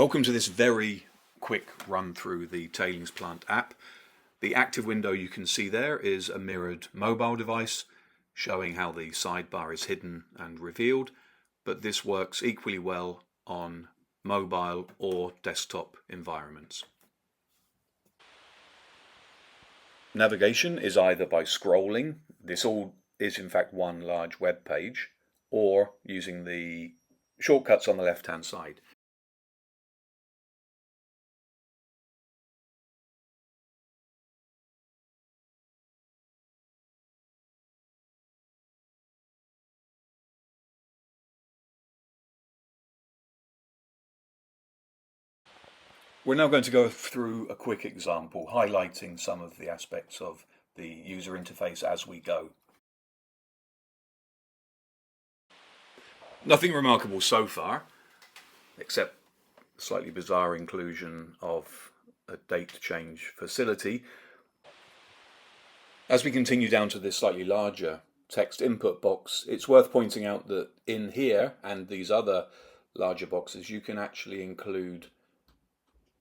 Welcome to this very quick run through the Tailings Plant app. The active window you can see there is a mirrored mobile device showing how the sidebar is hidden and revealed, but this works equally well on mobile or desktop environments. Navigation is either by scrolling, this all is in fact one large web page, or using the shortcuts on the left hand side. We're now going to go through a quick example highlighting some of the aspects of the user interface as we go. Nothing remarkable so far, except a slightly bizarre inclusion of a date change facility. As we continue down to this slightly larger text input box, it's worth pointing out that in here and these other larger boxes you can actually include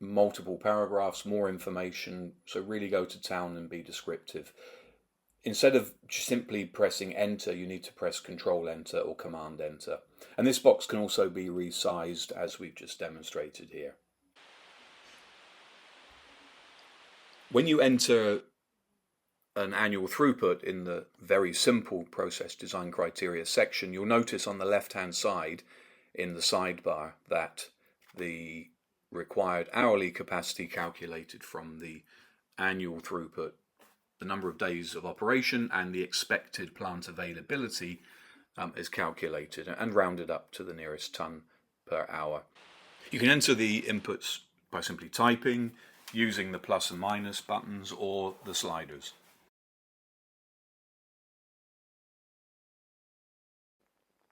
multiple paragraphs, more information, so really go to town and be descriptive. Instead of simply pressing enter, you need to press control enter or command enter. And this box can also be resized as we've just demonstrated here. When you enter an annual throughput in the very simple process design criteria section, you'll notice on the left hand side in the sidebar that the required hourly capacity calculated from the annual throughput, the number of days of operation and the expected plant availability is calculated and rounded up to the nearest ton per hour. You can enter the inputs by simply typing, using the plus and minus buttons or the sliders.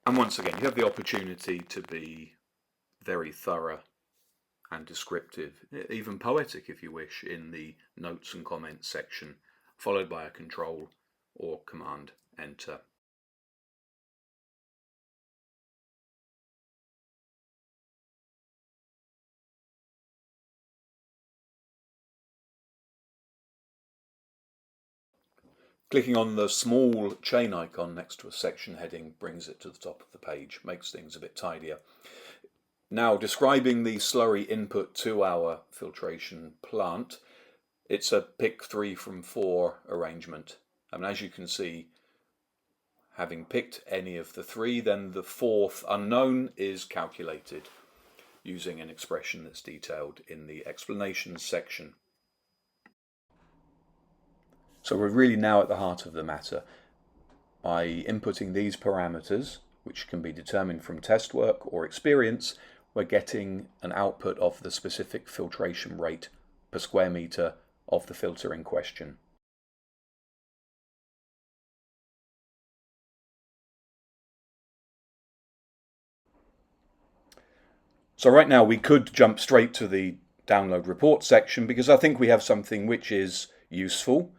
And once again, you have the opportunity to be very thorough and descriptive, even poetic if you wish, in the notes and comments section, followed by a control or command enter. Clicking on the small chain icon next to a section heading brings it to the top of the page, makes things a bit tidier. Now, describing the slurry input to our filtration plant, it's a pick 3 from 4 arrangement. And as you can see, having picked any of the 3, then the 4th unknown is calculated using an expression that's detailed in the explanations section. So we're really now at the heart of the matter. By inputting these parameters, which can be determined from test work or experience, we're getting an output of the specific filtration rate per square meter of the filter in question. So right now we could jump straight to the download report section because I think we have something which is useful.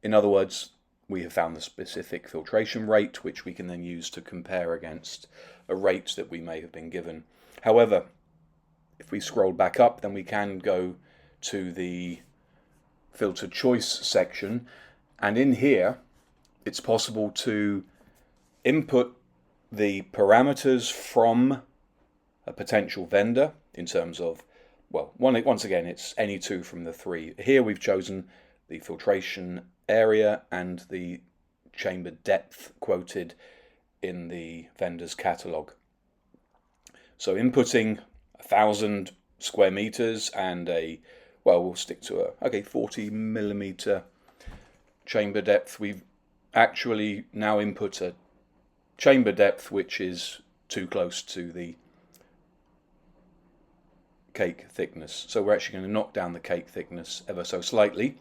In other words, we have found the specific filtration rate, which we can then use to compare against a rate that we may have been given. However, if we scroll back up, then we can go to the filter choice section, and in here it's possible to input the parameters from a potential vendor in terms of, well, once again, it's any 2 from the 3. Here we've chosen the filtration area and the chamber depth quoted in the vendor's catalogue. So inputting 1,000 square meters and we'll stick to a 40 millimeter chamber depth. We've actually now input a chamber depth which is too close to the cake thickness. So we're actually going to knock down the cake thickness ever so slightly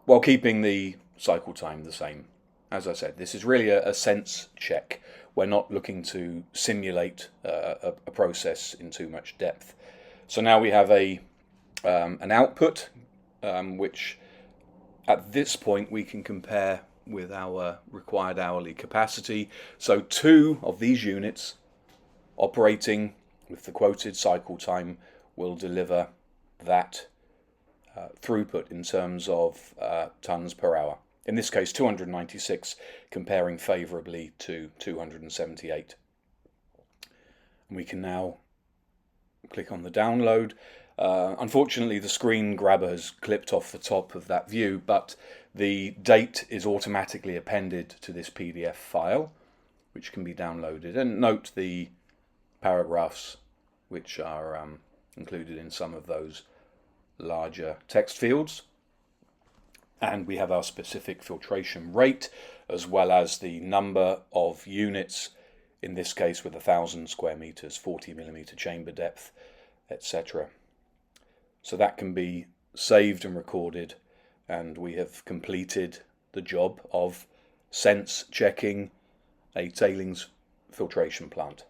while keeping the cycle time the same. As I said, this is really a sense check. We're not looking to simulate a process in too much depth. So now we have an output which at this point we can compare with our required hourly capacity. So 2 of these units operating with the quoted cycle time will deliver that throughput in terms of tonnes per hour. In this case 296, comparing favourably to 278. And we can now click on the download. Unfortunately, the screen grabber has clipped off the top of that view, but the date is automatically appended to this PDF file, which can be downloaded. And note the paragraphs which are included in some of those larger text fields. And we have our specific filtration rate, as well as the number of units, in this case with 1,000 square meters, 40 millimeter chamber depth, etc. So that can be saved and recorded, and we have completed the job of sense checking a tailings filtration plant.